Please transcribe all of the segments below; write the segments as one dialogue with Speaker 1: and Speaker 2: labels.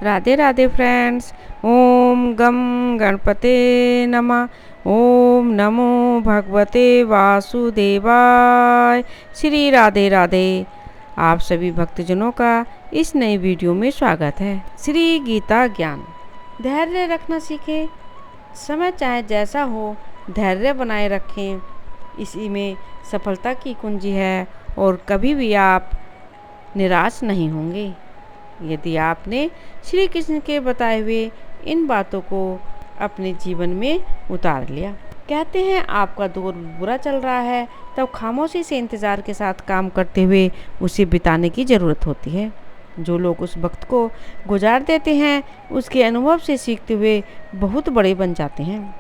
Speaker 1: Radhe Radhe friends. ओम गम गणपते नमः। ओम नमो भगवते वासुदेवाय। श्री राधे राधे। आप सभी भक्तजनों का इस नई वीडियो में स्वागत है। श्री गीता ज्ञान। धैर्य रखना सीखें। समय चाहे जैसा हो, धैर्य बनाए रखें। इसी में सफलता की कुंजी है और कभी भी आप निराश नहीं होंगे यदि आपने श्री कृष्ण के बताए हुए इन बातों को अपने जीवन में उतार लिया। कहते हैं आपका दौर बुरा चल रहा है, तब खामोशी से इंतज़ार के साथ काम करते हुए उसे बिताने की ज़रूरत होती है। जो लोग उस वक्त को गुजार देते हैं, उसके अनुभव से सीखते हुए बहुत बड़े बन जाते हैं।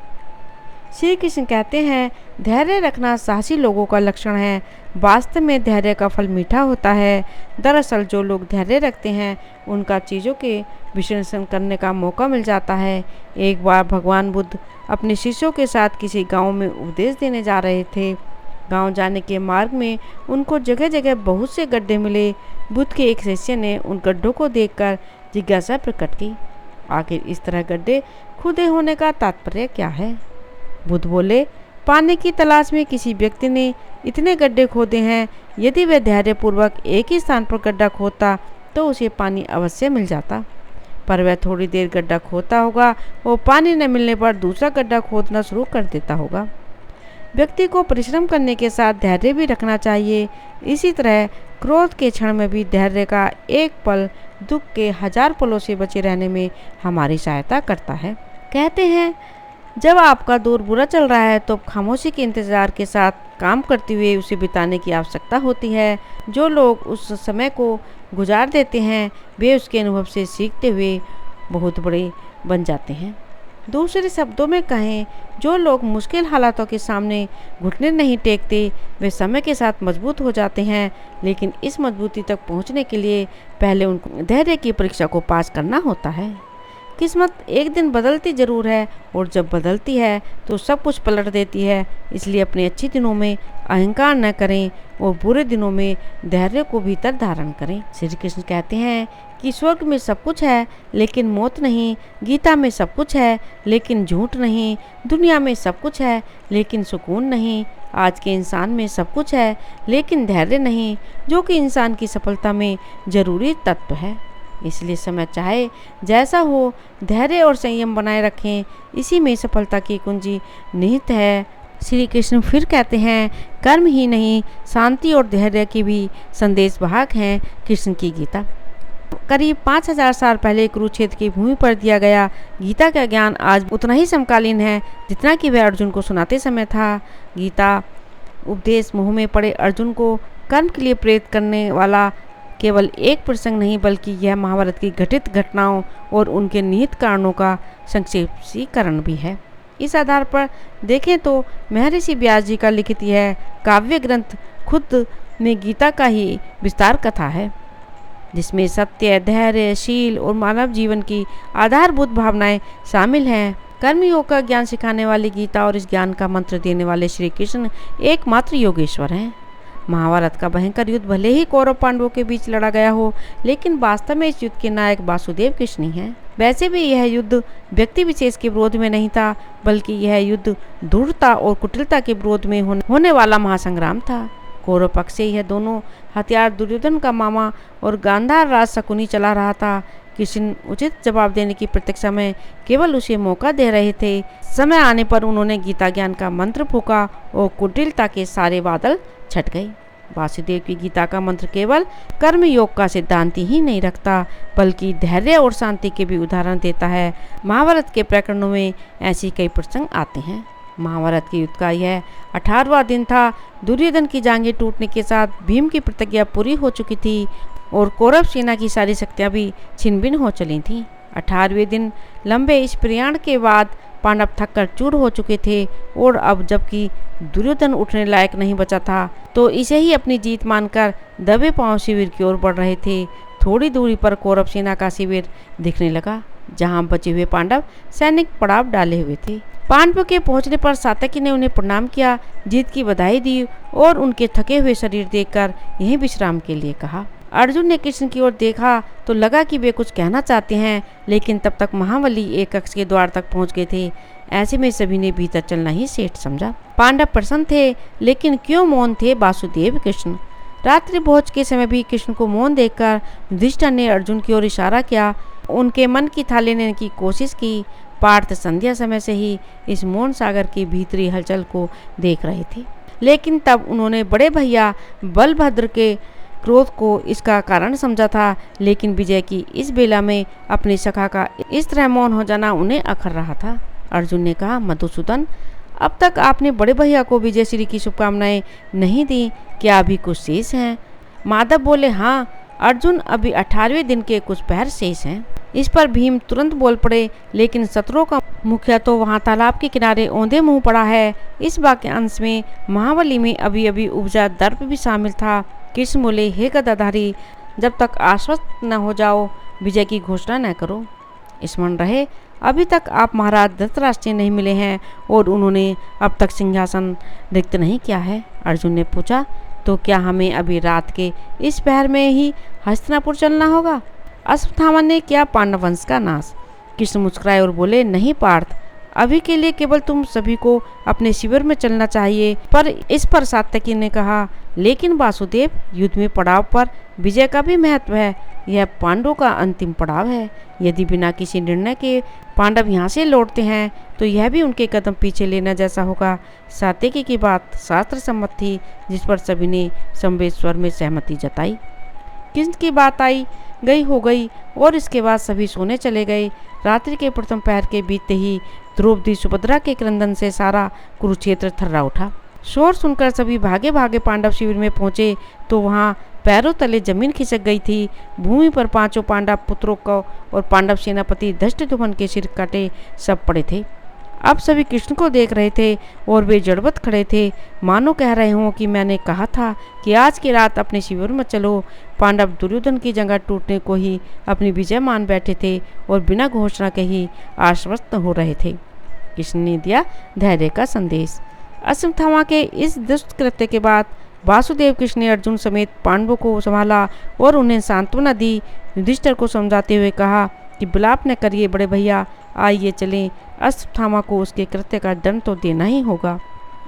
Speaker 1: श्री कृष्ण कहते हैं, धैर्य रखना साहसी लोगों का लक्षण है। वास्तव में धैर्य का फल मीठा होता है। दरअसल जो लोग धैर्य रखते हैं, उनका चीज़ों के विश्लेषण करने का मौका मिल जाता है। एक बार भगवान बुद्ध अपने शिष्यों के साथ किसी गांव में उपदेश देने जा रहे थे। गांव जाने के मार्ग में उनको जगह जगह बहुत से गड्ढे मिले। बुद्ध के एक शिष्य ने उन गड्ढों को देखकर जिज्ञासा प्रकट की, आखिर इस तरह गड्ढे खुदे होने का तात्पर्य क्या है? बुद्ध बोले, पानी की तलाश में किसी व्यक्ति ने इतने गड्ढे खोदे हैं, यदि वह धैर्यपूर्वक एक ही स्थान पर गड्ढा खोदता तो उसे पानी अवश्य मिल जाता। पर वह थोड़ी देर गड्ढा खोदता होगा और पानी न मिलने पर दूसरा गड्ढा खोदना शुरू कर देता होगा। व्यक्ति को परिश्रम करने के साथ धैर्य भी रखना चाहिए। इसी तरह क्रोध के क्षण में भी धैर्य का एक पल दुख के 1000 पलों से बचे रहने में हमारी सहायता करता है। कहते हैं, जब आपका दौर बुरा चल रहा है तो खामोशी के इंतज़ार के साथ काम करते हुए उसे बिताने की आवश्यकता होती है। जो लोग उस समय को गुजार देते हैं, वे उसके अनुभव से सीखते हुए बहुत बड़े बन जाते हैं। दूसरे शब्दों में कहें, जो लोग मुश्किल हालातों के सामने घुटने नहीं टेकते, वे समय के साथ मजबूत हो जाते हैं। लेकिन इस मजबूती तक पहुंचने के लिए पहले उनको धैर्य की परीक्षा को पास करना होता है। किस्मत एक दिन बदलती जरूर है, और जब बदलती है तो सब कुछ पलट देती है। इसलिए अपने अच्छे दिनों में अहंकार न करें और बुरे दिनों में धैर्य को भीतर धारण करें। श्री कृष्ण कहते हैं कि स्वर्ग में सब कुछ है लेकिन मौत नहीं, गीता में सब कुछ है लेकिन झूठ नहीं, दुनिया में सब कुछ है लेकिन सुकून नहीं, आज के इंसान में सब कुछ है लेकिन धैर्य नहीं, जो कि इंसान की सफलता में जरूरी तत्व है। इसलिए समय चाहे जैसा हो, धैर्य और संयम बनाए रखें। इसी में सफलता की कुंजी निहित है। श्री कृष्ण फिर कहते हैं, कर्म ही नहीं, शांति और धैर्य की भी संदेश वाहक हैं कृष्ण की गीता। करीब 5000 साल पहले कुरुक्षेत्र की भूमि पर दिया गया गीता का ज्ञान आज उतना ही समकालीन है जितना कि वह अर्जुन को सुनाते समय था। गीता उपदेश मोह में पड़े अर्जुन को कर्म के लिए प्रेरित करने वाला केवल एक प्रसंग नहीं, बल्कि यह महाभारत की घटित घटनाओं और उनके निहित कारणों का संक्षेपीकरण भी है। इस आधार पर देखें तो महर्षि व्यास जी का लिखित यह काव्य ग्रंथ खुद में गीता का ही विस्तार कथा है, जिसमें सत्य, धैर्य, शील और मानव जीवन की आधारभूत भावनाएं शामिल हैं। कर्मयोग का ज्ञान सिखाने वाली गीता और इस ज्ञान का मंत्र देने वाले श्री कृष्ण एकमात्र योगेश्वर हैं। महाभारत का भयंकर युद्ध भले ही कौरव पांडवों के बीच लड़ा गया हो, लेकिन वास्तव में इस युद्ध के नायक वासुदेव कृष्ण ही हैं। वैसे भी यह युद्ध व्यक्ति विशेष के विरोध में नहीं था, बल्कि यह युद्ध धूर्तता और कुटिलता के विरोध में होने वाला महासंग्राम था। कौरव पक्ष से यह दोनों हथियार दुर्योधन का मामा और गांधार राज शकुनी चला रहा था। कृष्ण उचित जवाब देने की प्रतीक्षा में केवल उसे मौका दे रहे थे। समय आने पर उन्होंने गीता ज्ञान का मंत्र फूका और कुटिलता के सारे बादल छट गए। वासुदेव की गीता का मंत्र केवल कर्म योग का सिद्धांत ही नहीं रखता, बल्कि धैर्य और शांति के भी उदाहरण देता है। महाभारत के प्रकरणों में ऐसी कई प्रसंग आते हैं। महाभारत के युद्ध का यह 18वां दिन था। दुर्योधन की जांघें टूटने के साथ भीम की प्रतिज्ञा पूरी हो चुकी थी और कौरव सेना की सारी शक्तियां भी छिन-भिन हो चली थीं। 18वें दिन लंबे इस प्रयाण के बाद पांडव थक कर चूर हो चुके थे, और अब जबकि दुर्योधन उठने लायक नहीं बचा था, तो इसे ही अपनी जीत मानकर दबे पांव शिविर की ओर बढ़ रहे थे। थोड़ी दूरी पर कौरव सेना का शिविर दिखने लगा, जहां बचे हुए पांडव सैनिक पड़ाव डाले हुए थे। पांडवों के पहुंचने पर सात्यकी ने उन्हें प्रणाम किया, जीत की बधाई दी और उनके थके हुए शरीर देखकर यहीं विश्राम के लिए कहा। अर्जुन ने कृष्ण की ओर देखा तो लगा कि वे कुछ कहना चाहते हैं, लेकिन तब तक महाबली एक कक्ष के द्वार तक पहुंच गए थे। ऐसे में सभी ने भीतर चलना ही सेठ समझा। पांडव प्रसन्न थे, लेकिन क्यों मौन थे वासुदेव कृष्ण। रात्रि भोज के समय भी कृष्ण को मौन देखकर युधिष्ठिर ने अर्जुन की ओर इशारा किया। उनके मन की थाह लेने की कोशिश की। पार्थ संध्या समय से ही इस मौन सागर की भीतरी हलचल को देख रहे थे, लेकिन तब उन्होंने बड़े भैया बलभद्र के क्रोध को इसका कारण समझा था। लेकिन विजय की इस बेला में अपनी सखा का इस तरह मौन हो जाना उन्हें अखर रहा था। अर्जुन ने कहा, मधुसूदन, अब तक आपने बड़े भैया को विजय श्री की शुभकामनाएं नहीं दी, क्या अभी कुछ शेष हैं? माधव बोले, हाँ अर्जुन, अभी 18वें दिन के कुछ पहर शेष हैं। इस पर भीम तुरंत बोल पड़े, लेकिन शत्रुओं का मुखिया तो वहाँ तालाब के किनारे औंधे मुंह पड़ा है। इस वाक्यांश में महाबली में अभी अभी उपजा दर्प भी शामिल था। कृष्ण बोले, हे गदाधारी, जब तक आश्वस्त न हो जाओ विजय की घोषणा न करो। स्मरण रहे, अभी तक आप महाराज धृतराष्ट्र नहीं मिले हैं और उन्होंने अब तक सिंहासन रिक्त नहीं किया है। अर्जुन ने पूछा, तो क्या हमें अभी रात के इस पहर में ही हस्तिनापुर चलना होगा? अश्वत्थामा ने किया पांडव वंश का नाश। कृष्ण मुस्कुराए और बोले, नहीं पार्थ, अभी के लिए केवल तुम सभी को अपने शिविर में चलना चाहिए। पर इस पर सात्यकी ने कहा, लेकिन वासुदेव, युद्ध में पड़ाव पर विजय का भी महत्व है। यह पांडवों का अंतिम पड़ाव है। यदि बिना किसी निर्णय के पांडव यहाँ से लौटते हैं तो यह भी उनके कदम पीछे लेने जैसा होगा। सात्यकी की बात शास्त्र सम्मत थी, जिस पर सभी ने समवेत स्वर में सहमति जताई। कृष्ण की बात आई गई हो गई और इसके बाद सभी सोने चले गए। रात्रि के प्रथम पहर के बीतते ही द्रौपदी सुभद्रा के क्रंदन से सारा कुरुक्षेत्र थर्रा उठा। शोर सुनकर सभी भागे भागे पांडव शिविर में पहुंचे तो वहां पैरों तले जमीन खिसक गई थी। भूमि पर पांचों पांडव पुत्रों को और पांडव सेनापति धृष्टद्युम्न के सिर काटे सब पड़े थे। अब सभी कृष्ण को देख रहे थे और वे जड़वत खड़े थे, मानो कह रहे हों कि मैंने कहा था कि आज की रात अपने शिविर में चलो। पांडव दुर्योधन की जगह टूटने को ही अपनी विजय मान बैठे थे और बिना घोषणा के ही आश्वस्त हो रहे थे। कृष्ण ने दिया धैर्य का संदेश। अश्वत्थामा के इस दुष्ट कृत्य के बाद वासुदेव कृष्ण ने अर्जुन समेत पांडवों को संभाला और उन्हें सांत्वना दी। युधिष्ठिर को समझाते हुए कहा कि विलाप न करिए बड़े भैया, आइए चलें। अश्वत्थामा को उसके कृत्य का दंड तो देना ही होगा।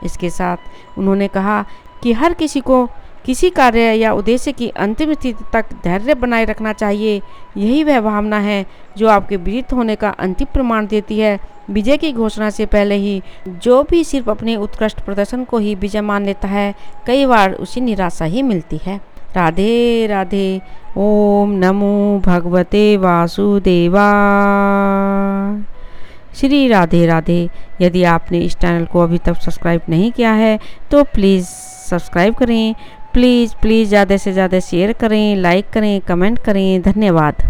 Speaker 1: इसके साथ उन्होंने कहा कि हर किसी को किसी कार्य या उद्देश्य की अंतिम स्थिति तक धैर्य बनाए रखना चाहिए। यही वह भावना है जो आपके विजित होने का अंतिम प्रमाण देती है। विजय की घोषणा से पहले ही जो भी सिर्फ अपने उत्कृष्ट प्रदर्शन को ही विजय मान लेता है, कई बार उसे निराशा ही मिलती है। राधे राधे। ओम नमो भगवते वासुदेवाय। श्री राधे राधे। यदि आपने इस चैनल को अभी तक सब्सक्राइब नहीं किया है तो प्लीज़ सब्सक्राइब करें। प्लीज़ ज़्यादा से ज़्यादा शेयर करें, लाइक करें, कमेंट करें। धन्यवाद।